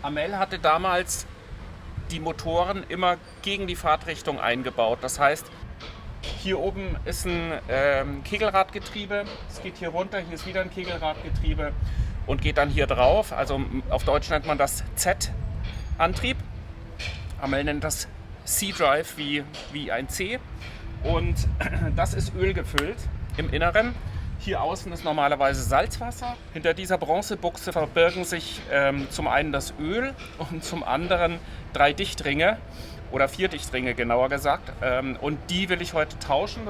Amel hatte damals die Motoren immer gegen die Fahrtrichtung eingebaut. Das heißt, hier oben ist ein Kegelradgetriebe, es geht hier runter, hier ist wieder ein Kegelradgetriebe und geht dann hier drauf. Also auf Deutsch nennt man das Z-Antrieb. Amel nennt das C-Drive wie ein C. Und das ist ölgefüllt im Inneren. Hier außen ist normalerweise Salzwasser. Hinter dieser Bronzebuchse verbirgen sich zum einen das Öl und zum anderen 3 Dichtringe oder 4 Dichtringe genauer gesagt. Und die will ich heute tauschen.